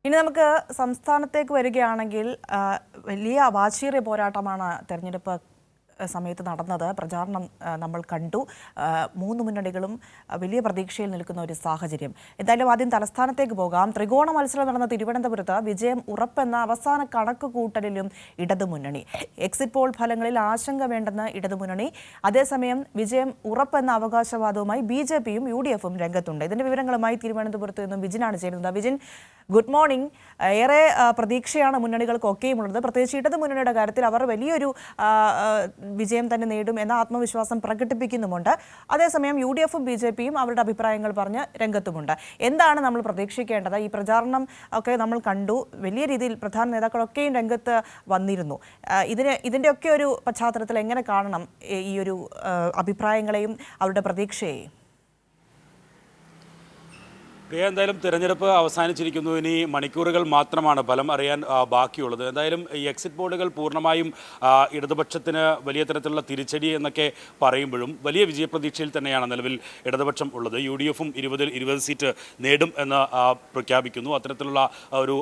ഇനി നമുക്ക് സംസ്ഥാനത്തേക്ക് വരികയാണെങ്കിൽ വലിയ വാശിയേറിയ പോരാട്ടമാണ് തെരഞ്ഞെടുപ്പ് സമയത്ത് നടന്നത്. പ്രചാരണം നമ്മൾ കണ്ടു. മൂന്ന് മുന്നണികളും വലിയ പ്രതീക്ഷയിൽ നിൽക്കുന്ന ഒരു സാഹചര്യം. എന്തായാലും ആദ്യം തലസ്ഥാനത്തേക്ക് പോകാം. ത്രികോണ മത്സരം നടന്ന തിരുവനന്തപുരത്ത് വിജയം ഉറപ്പെന്ന അവസാന കണക്കുകൂട്ടലിലും ഇടതുമുന്നണി. എക്സിറ്റ് പോൾ ഫലങ്ങളിൽ ആശങ്ക വേണ്ടെന്ന് ഇടതുമുന്നണി. അതേസമയം വിജയം ഉറപ്പെന്ന അവകാശവാദവുമായി BJPയും UDFും രംഗത്തുണ്ട്. ഇതിന്റെ വിവരങ്ങളുമായി തിരുവനന്തപുരത്ത് നിന്നും വിജിനാണ് ചേരുന്നത്. Vijin, good morning. ഏറെ പ്രതീക്ഷയാണ് മുന്നണികൾക്കൊക്കെയും ഉള്ളത്. പ്രത്യേകിച്ച് ഇടതുമുന്നണിയുടെ കാര്യത്തിൽ അവർ വലിയൊരു വിജയം തന്നെ നേടും എന്ന ആത്മവിശ്വാസം പ്രകടിപ്പിക്കുന്നുമുണ്ട്. അതേസമയം UDFും BJPയും അവരുടെ അഭിപ്രായങ്ങൾ പറഞ്ഞ് രംഗത്തുമുണ്ട്. എന്താണ് നമ്മൾ പ്രതീക്ഷിക്കേണ്ടത്? ഈ പ്രചാരണം ഒക്കെ നമ്മൾ കണ്ടു. വലിയ രീതിയിൽ പ്രധാന നേതാക്കളൊക്കെയും രംഗത്ത് വന്നിരുന്നു. ഇതിൻ്റെയൊക്കെ ഒരു പശ്ചാത്തലത്തിൽ എങ്ങനെ കാണണം ഈ ഒരു അഭിപ്രായങ്ങളെയും അവരുടെ പ്രതീക്ഷയെയും? എന്തായാലും തിരഞ്ഞെടുപ്പ് അവസാനിച്ചിരിക്കുന്നു. ഇനി മണിക്കൂറുകൾ മാത്രമാണ് ഫലം അറിയാൻ ബാക്കിയുള്ളത്. എന്തായാലും ഈ എക്സിറ്റ് പോളുകൾ പൂർണ്ണമായും ഇടതുപക്ഷത്തിന് വലിയ തരത്തിലുള്ള തിരിച്ചടി എന്നൊക്കെ പറയുമ്പോഴും വലിയ വിജയപ്രതീക്ഷയിൽ തന്നെയാണ് നിലവിൽ ഇടതുപക്ഷം ഉള്ളത്. UDFും 20 സീറ്റ് നേടും എന്ന് പ്രഖ്യാപിക്കുന്നു. അത്തരത്തിലുള്ള ഒരു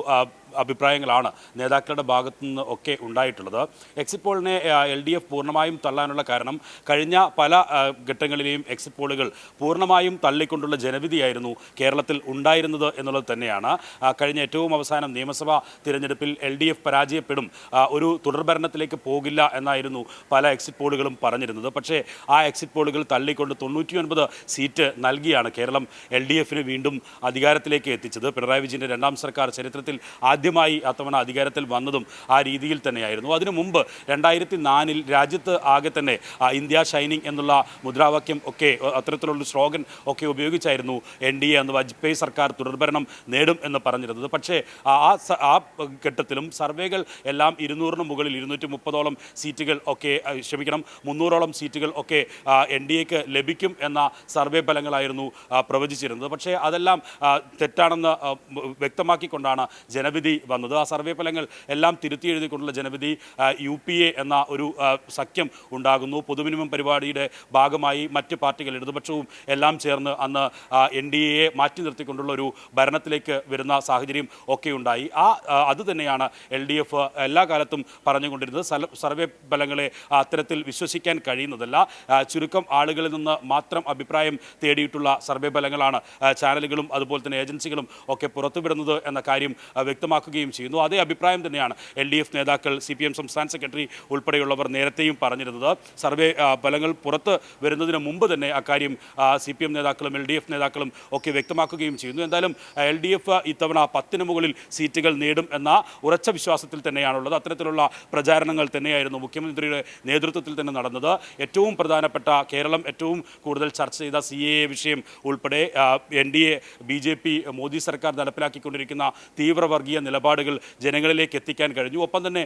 അഭിപ്രായങ്ങളാണ് നേതാക്കളുടെ ഭാഗത്തു നിന്ന് ഒക്കെ ഉണ്ടായിട്ടുള്ളത്. എക്സിറ്റ് പോളിനെ LDF പൂർണ്ണമായും തള്ളാനുള്ള കാരണം കഴിഞ്ഞ പല ഘട്ടങ്ങളിലെയും എക്സിറ്റ് പോളുകൾ പൂർണ്ണമായും തള്ളിക്കൊണ്ടുള്ള ജനവിധിയായിരുന്നു കേരളത്തിൽ ഉണ്ടായിരുന്നത് എന്നുള്ളത് തന്നെയാണ്. കഴിഞ്ഞ ഏറ്റവും അവസാനം നിയമസഭാ തിരഞ്ഞെടുപ്പിൽ LDF പരാജയപ്പെടും, ഒരു തുടർഭരണത്തിലേക്ക് പോകില്ല എന്നായിരുന്നു പല എക്സിറ്റ് പോളുകളും പറഞ്ഞിരുന്നത്. പക്ഷേ ആ എക്സിറ്റ് പോളുകൾ തള്ളിക്കൊണ്ട് 99 സീറ്റ് നൽകിയാണ് കേരളം LDFന് വീണ്ടും അധികാരത്തിലേക്ക് എത്തിച്ചത്. പിണറായി വിജയൻ്റെ രണ്ടാം സർക്കാർ ചരിത്രത്തിൽ ആദ്യമായി അത്തവണ അധികാരത്തിൽ വന്നതും ആ രീതിയിൽ തന്നെയായിരുന്നു. അതിനു മുമ്പ് 2004 രാജ്യത്ത് ആകെ തന്നെ ഇന്ത്യ ഷൈനിങ് എന്നുള്ള മുദ്രാവാക്യം ഒക്കെ അത്തരത്തിലുള്ള സ്ലോഗൻ ഒക്കെ ഉപയോഗിച്ചായിരുന്നു NDA എന്ന വാജ്പേയി സർക്കാർ തുടർഭരണം നേടും എന്ന് പറഞ്ഞിരുന്നത്. പക്ഷേ ആ ഘട്ടത്തിലും സർവേകൾ എല്ലാം 200-ന് മുകളിൽ 230ഓളം സീറ്റുകൾ ഒക്കെ 300ഓളം സീറ്റുകൾ ഒക്കെ NDAക്ക് ലഭിക്കും എന്ന സർവേ ഫലങ്ങളായിരുന്നു പ്രവചിച്ചിരുന്നത്. പക്ഷേ അതെല്ലാം തെറ്റാണെന്ന് വ്യക്തമാക്കിക്കൊണ്ടാണ് ജനവിധി വന്നത്. ആ സർവേ ഫലങ്ങൾ എല്ലാം തിരുത്തി എഴുതിക്കൊണ്ടുള്ള ജനവിധി UPA എന്ന ഒരു സഖ്യം ഉണ്ടാകുന്നു. പൊതുമിനിമം പരിപാടിയുടെ ഭാഗമായി മറ്റ് പാർട്ടികൾ ഇടതുപക്ഷവും എല്ലാം ചേർന്ന് അന്ന് NDAയെ മാറ്റി നിർത്തിക്കൊണ്ടുള്ള ഒരു ഭരണത്തിലേക്ക് വരുന്ന സാഹചര്യം ഒക്കെ ഉണ്ടായി. അത് തന്നെയാണ് LDF എല്ലാ കാലത്തും പറഞ്ഞുകൊണ്ടിരുന്നത്. സർവേ ഫലങ്ങളെ അത്തരത്തിൽ വിശ്വസിക്കാൻ കഴിയുന്നതല്ല. ചുരുക്കം ആളുകളിൽ നിന്ന് മാത്രം അഭിപ്രായം തേടിയിട്ടുള്ള സർവേ ഫലങ്ങളാണ് ചാനലുകളും അതുപോലെ തന്നെ ഏജൻസികളും ഒക്കെ പുറത്തുവിടുന്നത് എന്ന കാര്യം വ്യക്തമാക്കുകയും ചെയ്യുന്നു. അതേ അഭിപ്രായം തന്നെയാണ് LDF നേതാക്കൾ, CPM സംസ്ഥാന സെക്രട്ടറി ഉൾപ്പെടെയുള്ളവർ നേരത്തെയും പറഞ്ഞിരുന്നത്. സർവേ ഫലങ്ങൾ പുറത്ത് വരുന്നതിന് മുമ്പ് തന്നെ അക്കാര്യം CPM നേതാക്കളും LDF നേതാക്കളും ഒക്കെ വ്യക്തമാക്കുകയും ചെയ്യുന്നു. എന്തായാലും LDF ഇത്തവണ 10-ന് മുകളിൽ സീറ്റുകൾ നേടും എന്ന ഉറച്ച വിശ്വാസത്തിൽ തന്നെയാണുള്ളത്. അത്തരത്തിലുള്ള പ്രചാരണങ്ങൾ തന്നെയായിരുന്നു മുഖ്യമന്ത്രിയുടെ നേതൃത്വത്തിൽ തന്നെ നടന്നത്. ഏറ്റവും പ്രധാനപ്പെട്ട കേരളം ഏറ്റവും കൂടുതൽ ചർച്ച ചെയ്ത CAA വിഷയം ഉൾപ്പെടെ NDA BJP മോദി സർക്കാർ നടപ്പിലാക്കിക്കൊണ്ടിരിക്കുന്ന തീവ്രവർഗീയ നിലപാടുകൾ ജനങ്ങളിലേക്ക് എത്തിക്കാൻ കഴിഞ്ഞു. ഒപ്പം തന്നെ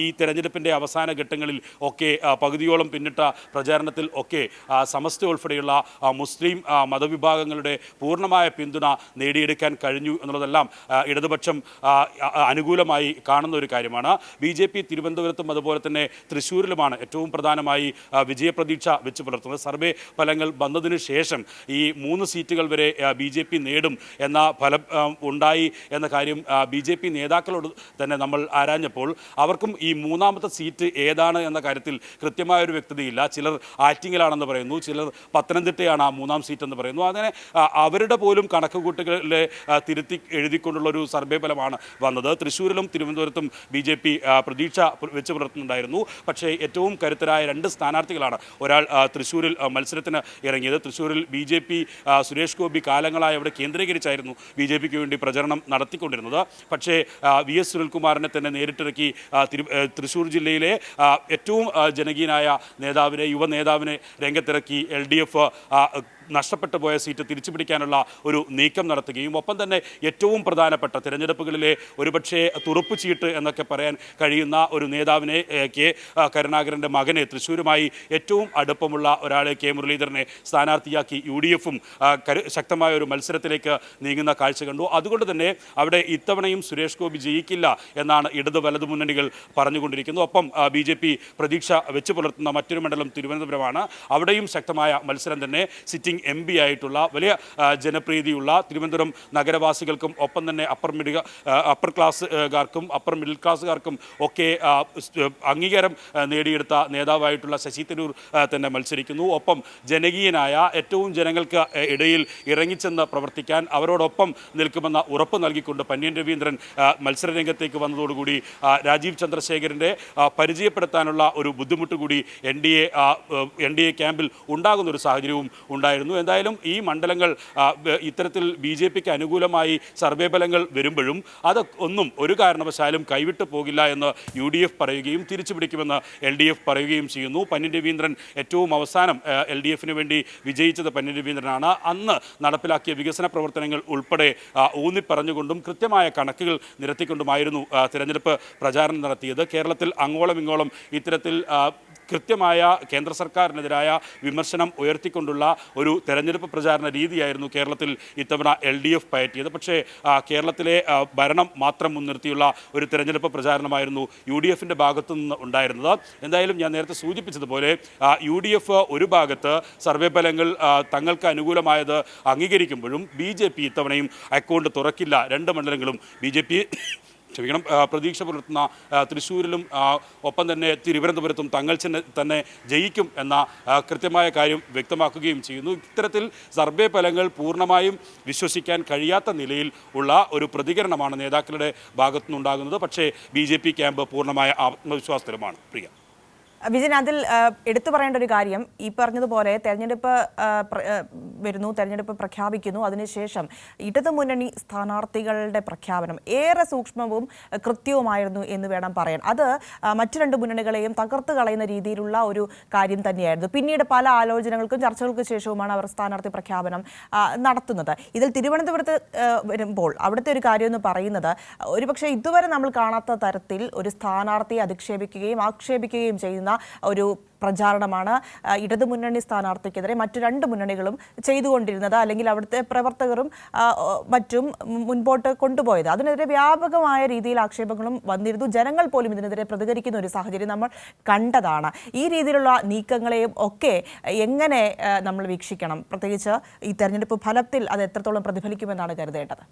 ഈ തെരഞ്ഞെടുപ്പിൻ്റെ അവസാന ഘട്ടങ്ങളിൽ ഒക്കെ പകുതിയോളം പിന്നിട്ട പ്രചാരണത്തിൽ ഒക്കെ സമസ്ത ഉൾപ്പെടെയുള്ള മുസ്ലിം മതവിഭാഗങ്ങളുടെ പൂർണ്ണമായ പിന്തുണ നേടിയെടുക്കാൻ കഴിഞ്ഞു എന്നുള്ളതെല്ലാം ഇടതുപക്ഷം അനുകൂലമായി കാണുന്ന ഒരു കാര്യമാണ്. BJP തിരുവനന്തപുരത്തും അതുപോലെ തന്നെ തൃശ്ശൂരിലുമാണ് ഏറ്റവും പ്രധാനമായി വിജയപ്രതീക്ഷ വെച്ച് പുലർത്തുന്നത്. സർവേ ഫലങ്ങൾ വന്നതിന് ശേഷം ഈ 3 സീറ്റുകൾ വരെ BJP നേടും എന്ന ഫലം ഉണ്ടായി എന്ന കാര്യം BJP നേതാക്കളോട് തന്നെ നമ്മൾ ആരാഞ്ഞപ്പോൾ അവർക്കും ഈ മൂന്നാമത്തെ സീറ്റ് ഏതാണ് എന്ന കാര്യത്തിൽ കൃത്യമായൊരു വ്യക്തതയില്ല. ചിലർ ആറ്റിങ്ങലാണെന്ന് പറയുന്നു, ചിലർ പത്തനംതിട്ടയാണ് ആ 3-ാം സീറ്റ് എന്ന് പറയുന്നു. അങ്ങനെ അവരുടെ പോലും കണക്കുകൂട്ടുകളിലെ തിരുത്തി എഴുതിക്കൊണ്ടുള്ളൊരു സർവേ ഫലമാണ് വന്നത്. തൃശ്ശൂരിലും തിരുവനന്തപുരത്തും BJP പ്രതീക്ഷ വെച്ച് പുലർത്തുന്നുണ്ടായിരുന്നു. പക്ഷേ ഏറ്റവും കരുത്തരായ 2 സ്ഥാനാർത്ഥികളാണ് ഒരാൾ തൃശ്ശൂരിൽ മത്സരത്തിന് ഇറങ്ങിയത്. തൃശ്ശൂരിൽ BJP സുരേഷ് ഗോപി കാലങ്ങളായി അവിടെ കേന്ദ്രീകരിച്ചായിരുന്നു BJPക്ക് വേണ്ടി പ്രചരണം നടത്തിക്കൊണ്ടിരുന്നത്. പക്ഷേ VS സുനിൽകുമാറിനെ തന്നെ നേരിട്ടിറക്കി തൃശ്ശൂർ ജില്ലയിലെ ഏറ്റവും ജനകീയനായ നേതാവിനെ, യുവ നേതാവിനെ രംഗത്തിറക്കി LDF നഷ്ടപ്പെട്ടു പോയ സീറ്റ് തിരിച്ചു പിടിക്കാനുള്ള ഒരു നീക്കം നടത്തുകയും ഒപ്പം തന്നെ ഏറ്റവും പ്രധാനപ്പെട്ട തിരഞ്ഞെടുപ്പുകളിലെ ഒരുപക്ഷെ തുറുപ്പ് ചീട്ട് എന്നൊക്കെ പറയാൻ കഴിയുന്ന ഒരു നേതാവിനെ കരുണാകരൻ്റെ മകനെ തൃശ്ശൂരുമായി ഏറ്റവും അടുപ്പമുള്ള ഒരാളെ മുരളീധരനെ സ്ഥാനാർത്ഥിയാക്കി UDFും ശക്തമായ ഒരു മത്സരത്തിലേക്ക് നീങ്ങുന്ന കാഴ്ച കണ്ടു. അതുകൊണ്ട് തന്നെ അവിടെ ഇത്തവണയും സുരേഷ് ഗോപി ജയിക്കില്ല എന്നാണ് ഇടത് വലതു മുന്നണികൾ പറഞ്ഞുകൊണ്ടിരിക്കുന്നത്. ഒപ്പം BJP പ്രതീക്ഷ വെച്ച് പുലർത്തുന്ന മറ്റൊരു മണ്ഡലം തിരുവനന്തപുരമാണ്. അവിടെയും ശക്തമായ മത്സരം തന്നെ. സിറ്റിംഗ് സിറ്റിംഗ് MP ആയിട്ടുള്ള വലിയ ജനപ്രീതിയുള്ള തിരുവനന്തപുരം നഗരവാസികൾക്കും ഒപ്പം തന്നെ അപ്പർ ക്ലാസ്സുകാർക്കും അപ്പർ മിഡിൽ ക്ലാസ്സുകാർക്കും ഒക്കെ അംഗീകാരം നേടിയെടുത്ത നേതാവായിട്ടുള്ള ശശി തരൂർ തന്നെ മത്സരിക്കുന്നു. ഒപ്പം ജനകീയനായ ഏറ്റവും ജനങ്ങൾക്ക് ഇടയിൽ ഇറങ്ങിച്ചെന്ന് പ്രവർത്തിക്കാൻ അവരോടൊപ്പം നിൽക്കുമെന്ന ഉറപ്പ് നൽകിക്കൊണ്ട് പന്ന്യൻ രവീന്ദ്രൻ മത്സരരംഗത്തേക്ക് വന്നതോടുകൂടി രാജീവ് ചന്ദ്രശേഖരൻ്റെ പരിചയപ്പെടുത്താനുള്ള ഒരു ബുദ്ധിമുട്ട് കൂടി NDA ക്യാമ്പിൽ ഉണ്ടാകുന്ന ഒരു സാഹചര്യവും ഉണ്ടായിരുന്നു. എന്തായാലും ഈ മണ്ഡലങ്ങൾ ഇത്തരത്തിൽ BJPക്ക് അനുകൂലമായി സർവേ ഫലങ്ങൾ വരുമ്പോഴും അത് ഒന്നും ഒരു കാരണവശാലും കൈവിട്ടു പോകില്ല എന്ന് UDF പറയുകയും തിരിച്ചുപിടിക്കുമെന്ന് LDF പറയുകയും ചെയ്യുന്നു. പന്ന്യൻ രവീന്ദ്രൻ ഏറ്റവും അവസാനം LDFന് വേണ്ടി വിജയിച്ചത് പന്ന്യൻ രവീന്ദ്രനാണ്. അന്ന് നടപ്പിലാക്കിയ വികസന പ്രവർത്തനങ്ങൾ ഉൾപ്പെടെ ഊന്നിപ്പറഞ്ഞുകൊണ്ടും കൃത്യമായ കണക്കുകൾ നിരത്തിക്കൊണ്ടുമായിരുന്നു തിരഞ്ഞെടുപ്പ് പ്രചാരണം നടത്തിയത്. കേരളത്തിൽ അങ്ങോളം ഇങ്ങോളം ഇത്തരത്തിൽ കൃത്യമായ കേന്ദ്ര സർക്കാരിനെതിരായ വിമർശനം ഉയർത്തിക്കൊണ്ടുള്ള ഒരു തെരഞ്ഞെടുപ്പ് പ്രചാരണ രീതിയായിരുന്നു കേരളത്തിൽ ഇത്തവണ LDF പയറ്റിയത്. പക്ഷേ കേരളത്തിലെ ഭരണം മാത്രം മുൻനിർത്തിയുള്ള ഒരു തെരഞ്ഞെടുപ്പ് പ്രചാരണമായിരുന്നു UDFൻ്റെ ഭാഗത്തു നിന്ന് ഉണ്ടായിരുന്നത്. എന്തായാലും ഞാൻ നേരത്തെ സൂചിപ്പിച്ചതുപോലെ UDF ഒരു ഭാഗത്ത് സർവേ ഫലങ്ങൾ തങ്ങൾക്ക് അനുകൂലമായത് അംഗീകരിക്കുമ്പോഴും BJP ഇത്തവണയും അക്കൗണ്ട് തുറക്കില്ല. രണ്ട് മണ്ഡലങ്ങളും BJP പ്രതീക്ഷ പുലർത്തുന്ന തൃശ്ശൂരിലും ഒപ്പം തന്നെ തിരുവനന്തപുരത്തും തങ്ങൾ തന്നെ ജയിക്കും എന്ന കൃത്യമായ കാര്യം വ്യക്തമാക്കുകയും ചെയ്യുന്നു. ഇത്തരത്തിൽ സർവേ ഫലങ്ങൾ പൂർണ്ണമായും വിശ്വസിക്കാൻ കഴിയാത്ത നിലയിൽ ഉള്ള ഒരു പ്രതികരണമാണ് നേതാക്കളുടെ ഭാഗത്തുനിന്നുണ്ടാകുന്നത്. പക്ഷേ BJP ക്യാമ്പ് പൂർണ്ണമായ ആത്മവിശ്വാസത്തിലുമാണ്. പ്രിയ വിജയൻ, അതിൽ എടുത്തു പറയേണ്ട ഒരു കാര്യം, ഈ പറഞ്ഞതുപോലെ തെരഞ്ഞെടുപ്പ് വരുന്നു, തെരഞ്ഞെടുപ്പ് പ്രഖ്യാപിക്കുന്നു, അതിനുശേഷം ഇടതുമുന്നണി സ്ഥാനാർത്ഥികളുടെ പ്രഖ്യാപനം ഏറെ സൂക്ഷ്മവും കൃത്യവുമായിരുന്നു എന്ന് വേണം പറയാൻ. അത് മറ്റു രണ്ട് മുന്നണികളെയും തകർത്ത് കളയുന്ന രീതിയിലുള്ള ഒരു കാര്യം തന്നെയായിരുന്നു. പിന്നീട് പല ആലോചനകൾക്കും ചർച്ചകൾക്കും ശേഷവുമാണ് അവർ സ്ഥാനാർത്ഥി പ്രഖ്യാപനം നടത്തുന്നത്. ഇതിൽ തിരുവനന്തപുരത്ത് വരുമ്പോൾ അവിടുത്തെ ഒരു കാര്യം എന്ന് പറയുന്നത്, ഒരുപക്ഷെ ഇതുവരെ നമ്മൾ കാണാത്ത തരത്തിൽ ഒരു സ്ഥാനാർത്ഥിയെ അധിക്ഷേപിക്കുകയും ആക്ഷേപിക്കുകയും ചെയ്യുന്ന ഒരു പ്രചാരണമാണ് ഇടതുമുന്നണി സ്ഥാനാർത്ഥിക്കെതിരെ മറ്റു രണ്ട് മുന്നണികളും ചെയ്തുകൊണ്ടിരുന്നത്, അല്ലെങ്കിൽ അവിടുത്തെ പ്രവർത്തകരും മറ്റും മുൻപോട്ട് കൊണ്ടുപോയത്. അതിനെതിരെ വ്യാപകമായ രീതിയിൽ ആക്ഷേപങ്ങളും വന്നിരുന്നു. ജനങ്ങൾ പോലും ഇതിനെതിരെ പ്രതികരിക്കുന്ന ഒരു സാഹചര്യം നമ്മൾ കണ്ടതാണ്. ഈ രീതിയിലുള്ള നീക്കങ്ങളെയും ഒക്കെ എങ്ങനെ നമ്മൾ വീക്ഷിക്കണം? പ്രത്യേകിച്ച് ഈ തെരഞ്ഞെടുപ്പ് ഫലത്തിൽ അത് എത്രത്തോളം പ്രതിഫലിക്കുമെന്നാണ് കരുതേണ്ടത്?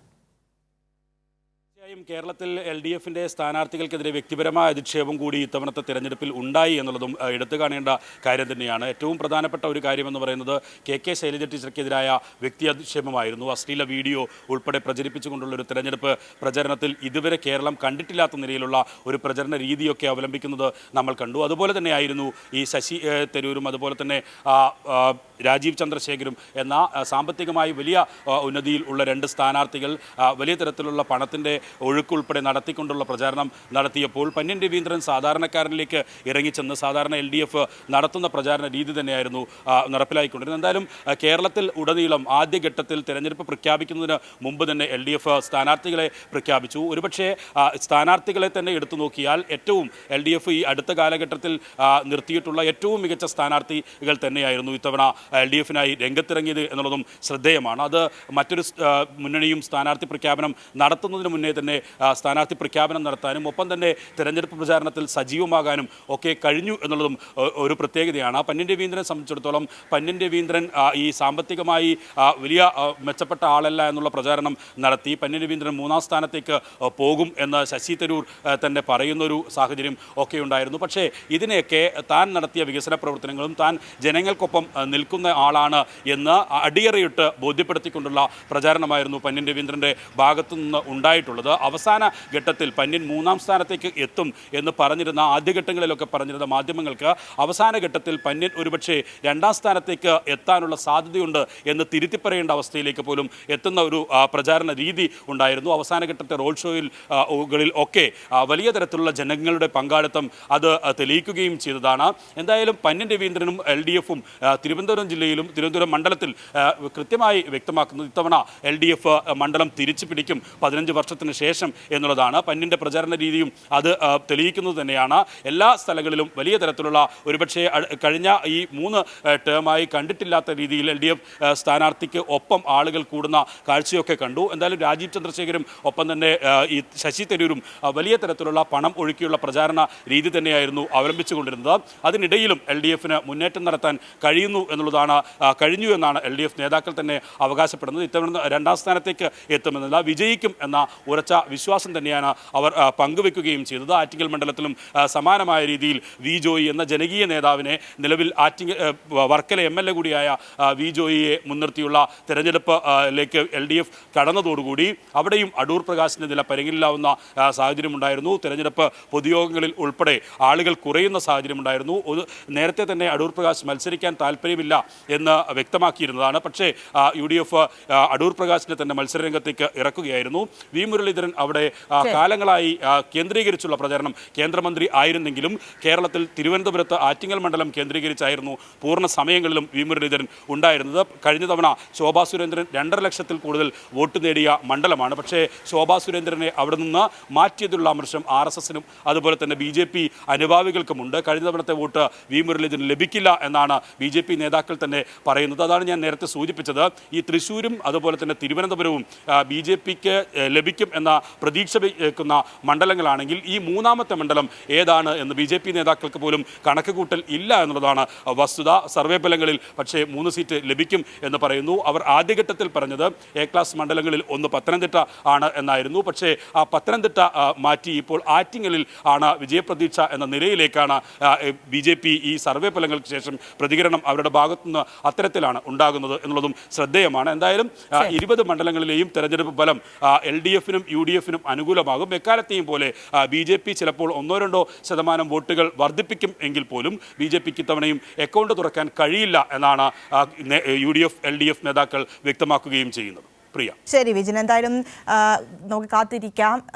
കേരളത്തിൽ LDFൻ്റെ സ്ഥാനാർത്ഥികൾക്കെതിരെ വ്യക്തിപരമായ അധിക്ഷേപം കൂടി ഇത്തവണത്തെ തിരഞ്ഞെടുപ്പിൽ ഉണ്ടായി എന്നുള്ളതും എടുത്തു കാണേണ്ട കാര്യം തന്നെയാണ്. ഏറ്റവും പ്രധാനപ്പെട്ട ഒരു കാര്യമെന്ന് പറയുന്നത് KK ശൈലജ ടീച്ചർക്കെതിരായ വ്യക്തി അധിക്ഷേപമായിരുന്നു. അശ്ലീല വീഡിയോ ഉൾപ്പെടെ പ്രചരിപ്പിച്ചുകൊണ്ടുള്ള ഒരു തിരഞ്ഞെടുപ്പ് പ്രചരണത്തിൽ ഇതുവരെ കേരളം കണ്ടിട്ടില്ലാത്ത നിലയിലുള്ള ഒരു പ്രചരണ രീതിയൊക്കെ അവലംബിക്കുന്നത് നമ്മൾ കണ്ടു. അതുപോലെ തന്നെയായിരുന്നു ഈ ശശി തരൂരും അതുപോലെ തന്നെ രാജീവ് ചന്ദ്രശേഖരും എന്ന സാമ്പത്തികമായി വലിയ ഉന്നതിയിൽ ഉള്ള രണ്ട് സ്ഥാനാർത്ഥികൾ വലിയ തരത്തിലുള്ള പണത്തിൻ്റെ ഒഴുക്കുൾപ്പെടെ നടത്തിക്കൊണ്ടുള്ള പ്രചാരണം നടത്തിയപ്പോൾ പന്ന്യൻ രവീന്ദ്രൻ സാധാരണക്കാരനിലേക്ക് ഇറങ്ങിച്ചെന്ന് സാധാരണ LDF നടത്തുന്ന പ്രചാരണ രീതി തന്നെയായിരുന്നു നടപ്പിലായിക്കൊണ്ടിരുന്നത്. എന്തായാലും കേരളത്തിൽ ഉടനീളം ആദ്യഘട്ടത്തിൽ തെരഞ്ഞെടുപ്പ് പ്രഖ്യാപിക്കുന്നതിന് മുമ്പ് തന്നെ LDF സ്ഥാനാർത്ഥികളെ പ്രഖ്യാപിച്ചു. ഒരുപക്ഷെ സ്ഥാനാർത്ഥികളെ തന്നെ എടുത്തു നോക്കിയാൽ ഏറ്റവും LDF ഈ അടുത്ത കാലഘട്ടത്തിൽ നിർത്തിയിട്ടുള്ള ഏറ്റവും മികച്ച സ്ഥാനാർത്ഥികൾ തന്നെയായിരുന്നു ഇത്തവണ LDFനായി രംഗത്തിറങ്ങിയത് എന്നുള്ളതും ശ്രദ്ധേയമാണ്. അത് മറ്റൊരു മുന്നണിയും സ്ഥാനാർത്ഥി പ്രഖ്യാപനം നടത്തുന്നതിന് മുന്നേ തന്നെ സ്ഥാനാർത്ഥി പ്രഖ്യാപനം നടത്താനും ഒപ്പം തന്നെ തെരഞ്ഞെടുപ്പ് പ്രചാരണത്തിൽ സജീവമാകാനും ഒക്കെ കഴിഞ്ഞു എന്നുള്ളതും ഒരു പ്രത്യേകതയാണ്. പന്ന്യൻ രവീന്ദ്രനെ സംബന്ധിച്ചിടത്തോളം പന്ന്യൻ രവീന്ദ്രൻ ഈ സാമ്പത്തികമായി വലിയ മെച്ചപ്പെട്ട ആളല്ല എന്നുള്ള പ്രചാരണം നടത്തി. പന്ന്യൻ രവീന്ദ്രൻ മൂന്നാം സ്ഥാനത്തേക്ക് പോകും എന്ന് ശശി തരൂർ തന്നെ പറയുന്നൊരു സാഹചര്യം ഒക്കെ ഉണ്ടായിരുന്നു. പക്ഷേ ഇതിനെയൊക്കെ താൻ നടത്തിയ വികസന പ്രവർത്തനങ്ങളും താൻ ജനങ്ങൾക്കൊപ്പം നിൽക്കുന്ന ആളാണ് എന്ന് അടിയറയിട്ട് ബോധ്യപ്പെടുത്തിക്കൊണ്ടുള്ള പ്രചാരണമായിരുന്നു പന്ന്യൻ രവീന്ദ്രൻ്റെ ഭാഗത്തു നിന്ന് ഉണ്ടായിട്ടുള്ളത്. അവസാന ഘട്ടത്തിൽ പന്ന്യൻ മൂന്നാം സ്ഥാനത്തേക്ക് എത്തും എന്ന് പറഞ്ഞിരുന്ന ആദ്യഘട്ടങ്ങളിലൊക്കെ പറഞ്ഞിരുന്ന മാധ്യമങ്ങൾക്ക് അവസാന ഘട്ടത്തിൽ പന്ന്യൻ ഒരുപക്ഷെ രണ്ടാം സ്ഥാനത്തേക്ക് എത്താനുള്ള സാധ്യതയുണ്ട് എന്ന് തിരുത്തിപ്പറയേണ്ട അവസ്ഥയിലേക്ക് പോലും എത്തുന്ന ഒരു പ്രചാരണ രീതി ഉണ്ടായിരുന്നു. അവസാന ഘട്ടത്തെ റോഡ് ഷോകളിൽ ഒക്കെ വലിയ തരത്തിലുള്ള ജനങ്ങളുടെ പങ്കാളിത്തം അത് തെളിയിക്കുകയും ചെയ്തതാണ്. എന്തായാലും പന്ന്യൻ രവീന്ദ്രനും LDFും തിരുവനന്തപുരം ജില്ലയിലും തിരുവനന്തപുരം മണ്ഡലത്തിൽ കൃത്യമായി വ്യക്തമാക്കുന്നത് ഇത്തവണ LDF മണ്ഡലം തിരിച്ചു പിടിക്കും 15 വർഷത്തിന് ശേഷം എന്നുള്ളതാണ്. പന്ന്യൻ്റെ പ്രചാരണ രീതിയും അത് തെളിയിക്കുന്നത് തന്നെയാണ്. എല്ലാ സ്ഥലങ്ങളിലും വലിയ തരത്തിലുള്ള ഒരുപക്ഷെ കഴിഞ്ഞ ഈ 3 ടേമായി കണ്ടിട്ടില്ലാത്ത രീതിയിൽ LDF സ്ഥാനാർത്ഥിക്ക് ഒപ്പം ആളുകൾ കൂടുന്ന കാഴ്ചയൊക്കെ കണ്ടു. എന്തായാലും രാജീവ് ചന്ദ്രശേഖരും ഒപ്പം തന്നെ ഈ ശശി തരൂരും വലിയ തരത്തിലുള്ള പണം ഒഴുക്കിയുള്ള പ്രചാരണ രീതി തന്നെയായിരുന്നു അവലംബിച്ചുകൊണ്ടിരുന്നത്. അതിനിടയിലും LDFന് മുന്നേറ്റം നടത്താൻ കഴിയുന്നു എന്നുള്ളതാണ് എന്നുള്ളതാണ് കഴിഞ്ഞു എന്നാണ് LDF നേതാക്കൾ തന്നെ അവകാശപ്പെടുന്നത്. ഇത്തവണ രണ്ടാം സ്ഥാനത്തേക്ക് എത്തുമെന്നല്ല, വിജയിക്കും എന്ന ഉറച്ച വിശ്വാസം തന്നെയാണ് അവർ പങ്കുവെക്കുകയും ചെയ്തത്. ആറ്റിങ്ങൽ മണ്ഡലത്തിലും സമാനമായ രീതിയിൽ വി ജോയി എന്ന ജനകീയ നേതാവിനെ, നിലവിൽ വർക്കല MLA കൂടിയായ വി ജോയിയെ മുൻനിർത്തിയുള്ള തെരഞ്ഞെടുപ്പിലേക്ക് LDF കടന്നതോടുകൂടി അവിടെയും അടൂർ പ്രകാശിന്റെ നില പരിഗണിക്കാവുന്ന സാഹചര്യമുണ്ടായിരുന്നു. തെരഞ്ഞെടുപ്പ് പൊതുയോഗങ്ങളിൽ ഉൾപ്പെടെ ആളുകൾ കുറയുന്ന സാഹചര്യമുണ്ടായിരുന്നു. നേരത്തെ തന്നെ അടൂർ പ്രകാശ് മത്സരിക്കാൻ താല്പര്യമില്ല എന്ന് വ്യക്തമാക്കിയിരുന്നതാണ്. പക്ഷേ UDF അടൂർ പ്രകാശിനെ തന്നെ മത്സരരംഗത്തേക്ക് ഇറക്കുകയായിരുന്നു. വി മുരളീധരൻ അവിടെ കാലങ്ങളായി കേന്ദ്രീകരിച്ചുള്ള പ്രചരണം, കേന്ദ്രമന്ത്രി ആയിരുന്നെങ്കിലും കേരളത്തിൽ തിരുവനന്തപുരത്ത് ആറ്റിങ്ങൽ മണ്ഡലം കേന്ദ്രീകരിച്ചായിരുന്നു പൂർണ്ണ സമയങ്ങളിലും വി മുരളീധരൻ ഉണ്ടായിരുന്നത്. കഴിഞ്ഞ തവണ ശോഭാ സുരേന്ദ്രൻ 2.5 ലക്ഷത്തിൽ കൂടുതൽ വോട്ട് നേടിയ മണ്ഡലമാണ്. പക്ഷേ ശോഭാ സുരേന്ദ്രനെ അവിടെ നിന്ന് മാറ്റിയതിലുള്ള അമർഷം RSSനും അതുപോലെ തന്നെ BJP അനുഭാവികൾക്കുമുണ്ട്. കഴിഞ്ഞ തവണത്തെ വോട്ട് വി മുരളീധരൻ ലഭിക്കില്ല എന്നാണ് BJP നേതാക്കൾ തന്നെ പറയുന്നത്. അതാണ് ഞാൻ നേരത്തെ സൂചിപ്പിച്ചത്. ഈ തൃശ്ശൂരും അതുപോലെ തന്നെ തിരുവനന്തപുരവും BJPക്ക് ലഭിക്കും എന്ന പ്രതീക്ഷ വയ്ക്കുന്ന മണ്ഡലങ്ങളാണെങ്കിൽ ഈ മൂന്നാമത്തെ മണ്ഡലം ഏതാണ് എന്ന് BJP നേതാക്കൾക്ക് പോലും കണക്കുകൂട്ടൽ ഇല്ല എന്നുള്ളതാണ് വസ്തുത. സർവേ ഫലങ്ങളിൽ പക്ഷേ 3 സീറ്റ് ലഭിക്കും എന്ന് പറയുന്നു. അവർ ആദ്യഘട്ടത്തിൽ പറഞ്ഞത് A ക്ലാസ് മണ്ഡലങ്ങളിൽ ഒന്ന് പത്തനംതിട്ട ആണ് എന്നായിരുന്നു. പക്ഷേ ആ പത്തനംതിട്ട മാറ്റി ഇപ്പോൾ ആറ്റിങ്ങലിൽ ആണ് വിജയപ്രതീക്ഷ എന്ന നിലയിലേക്കാണ് BJP ഈ സർവേ ഫലങ്ങൾക്ക് ശേഷം പ്രതികരണം അവരുടെ ഭാഗത്തുനിന്ന് അത്തരത്തിലാണ് ഉണ്ടാകുന്നത് എന്നുള്ളതും ശ്രദ്ധേയമാണ്. എന്തായാലും 20 മണ്ഡലങ്ങളിലെയും തെരഞ്ഞെടുപ്പ് ഫലം LDFനും UDFനും അനുകൂലമാകും. എക്കാലത്തെയും പോലെ BJP ചിലപ്പോൾ 1-2% വോട്ടുകൾ വർദ്ധിപ്പിക്കും എങ്കിൽ പോലും BJPക്ക് ഇത്തവണയും അക്കൗണ്ട് തുറക്കാൻ കഴിയില്ല എന്നാണ് UDF LDF നേതാക്കൾ വ്യക്തമാക്കുകയും ചെയ്യുന്നത്. പ്രിയ, ശരി വിജിൻ, എന്തായാലും നമുക്ക് കാത്തിരിക്കാം.